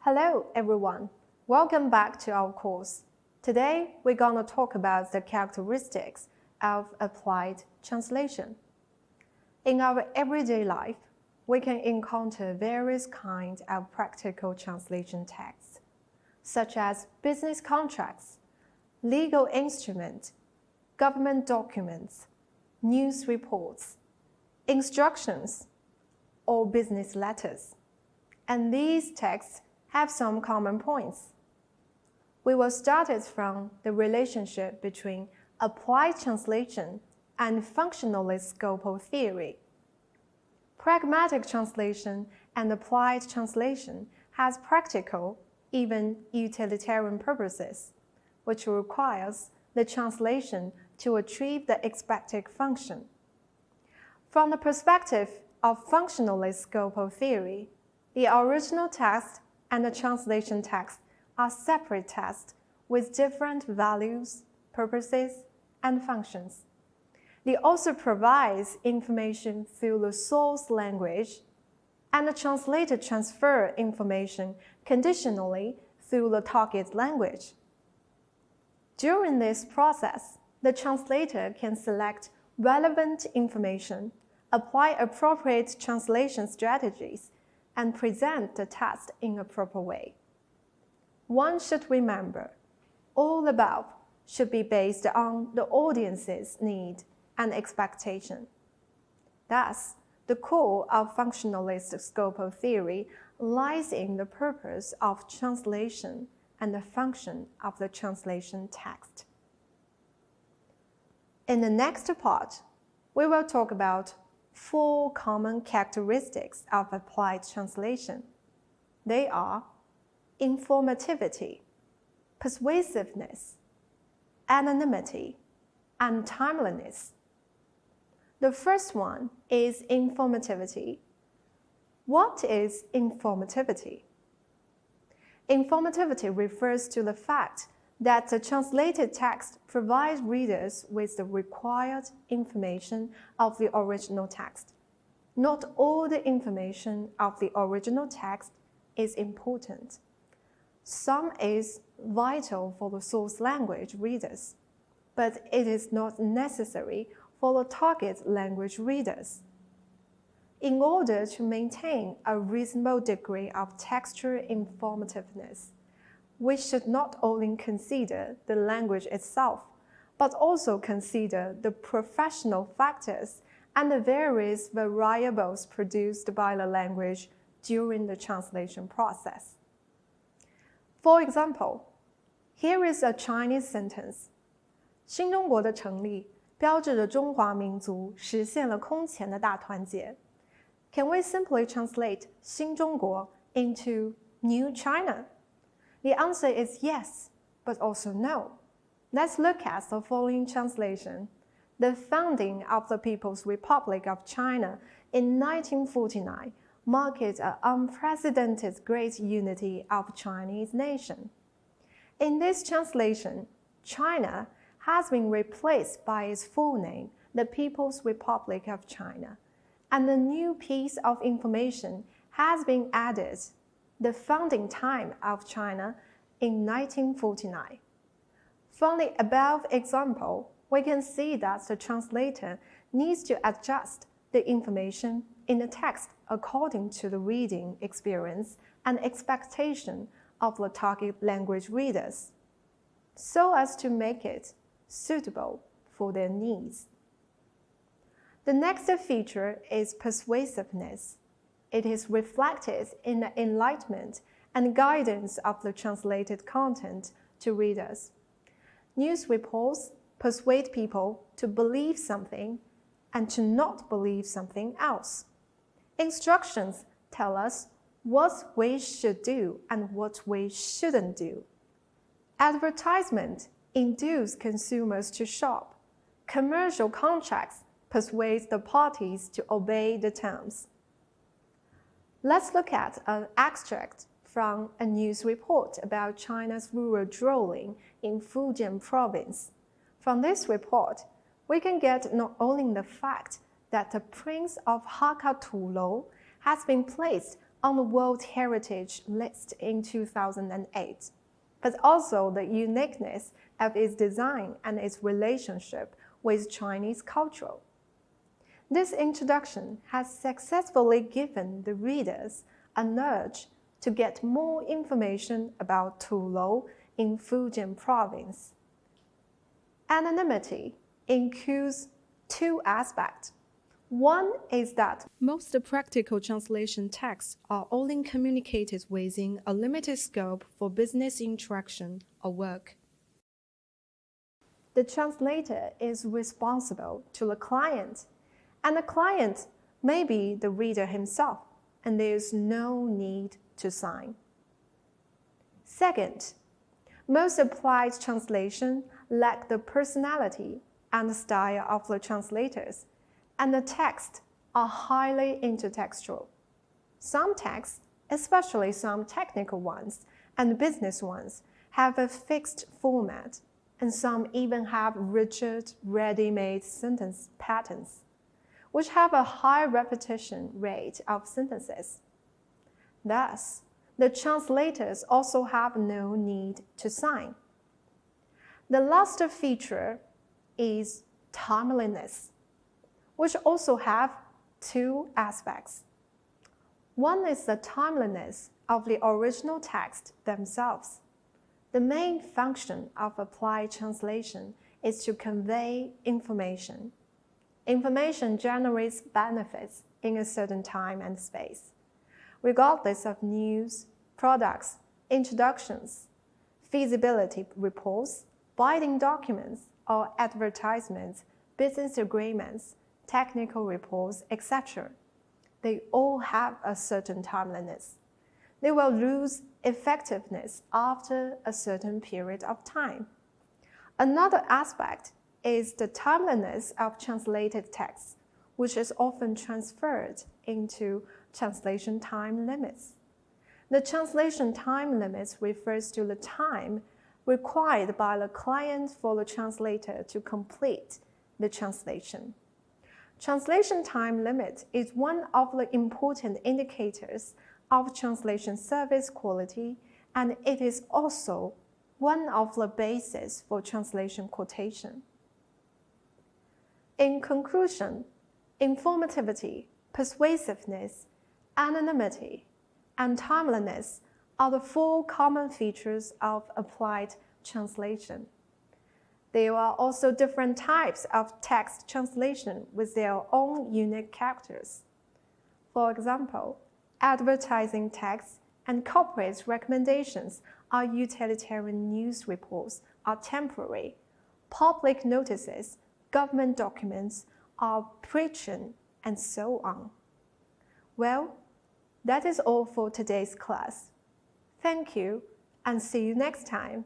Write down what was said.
Hello everyone, welcome back to our course. Today we're going to talk about the characteristics of applied translation. In our everyday life, we can encounter various kinds of practical translation texts, such as business contracts, legal instruments, government documents, news reports, instructions, or business letters. And these texts have some common points. We will start it from the relationship between applied translation and functionalist scope of theory. Pragmatic translation and applied translation has practical, even utilitarian purposes, which requires the translation to achieve the expected function. From the perspective of functionalist scope of theory, the original text and the translation text are separate texts with different values, purposes, and functions. They also provide information through the source language, and the translator transfers information conditionally through the target language. During this process, the translator can select relevant information, apply appropriate translation strategies, and present the text in a proper way. One should remember, all the above should be based on the audience's need and expectation. Thus, the core of functionalist scope of theory lies in the purpose of translation and the function of the translation text. In the next part, we will talk about 4 common characteristics of applied translation. They are informativity, persuasiveness, anonymity, and timeliness. The first one is informativity. What is informativity? Informativity refers to the fact that the translated text provides readers with the required information of the original text. Not all the information of the original text is important. Some is vital for the source language readers, but it is not necessary for the target language readers. In order to maintain a reasonable degree of textual informativeness, we should not only consider the language itself, but also consider the professional factors and the various variables produced by the language during the translation process. For example, here is a Chinese sentence. 新中国的成立标志着中华民族实现了空前的大团结. Can we simply translate 新中国 into New China? The answer is yes, but also no. Let's look at the following translation. The founding of the People's Republic of China in 1949 marked an unprecedented great unity of Chinese nation. In this translation, China has been replaced by its full name, the People's Republic of China, and a new piece of information has been added, the founding time of China in 1949. From the above example, we can see that the translator needs to adjust the information in the text according to the reading experience and expectation of the target language readers, so as to make it suitable for their needs. The next feature is persuasiveness. It is reflected in the enlightenment and guidance of the translated content to readers. News reports persuade people to believe something and to not believe something else. Instructions tell us what we should do and what we shouldn't do. Advertisement induce consumers to shop. Commercial contracts persuade the parties to obey the terms. Let's look at an extract from a news report about China's rural drawing in Fujian province. From this report, we can get not only the fact that the Prince of Hakka Tulou has been placed on the World Heritage List in 2008, but also the uniqueness of its design and its relationship with Chinese culture. This introduction has successfully given the readers a nudge to get more information about Tulou in Fujian province. Anonymity includes two aspects. One is that most practical translation texts are only communicated within a limited scope for business interaction or work. The translator is responsible to the client, and the client may be the reader himself, and there is no need to sign. Second, most applied translation lack the personality and style of the translators, and the texts are highly intertextual. Some texts, especially some technical ones and business ones, have a fixed format, and some even have rigid, ready-made sentence patterns, which have a high repetition rate of sentences. Thus, the translators also have no need to sign. The last feature is timeliness, which also have two aspects. One is the timeliness of the original text themselves. The main function of applied translation is to convey information. Information generates benefits in a certain time and space, regardless of news, products, introductions, feasibility reports, binding documents, or advertisements, business agreements, technical reports, etc. They all have a certain timeliness. They will lose effectiveness after a certain period of time. Another aspect is the timeliness of translated texts, which is often transferred into translation time limits. The translation time limits refers to the time required by the client for the translator to complete the translation. Translation time limit is one of the important indicators of translation service quality, and it is also one of the bases for translation quotation. In conclusion, informativity, persuasiveness, anonymity, and timeliness are the four common features of applied translation. There are also different types of text translation with their own unique characters. For example, advertising texts and corporate recommendations are utilitarian news reports are temporary. Public notices, government documents are preaching, and so on. Well, that is all for today's class. Thank you, and see you next time.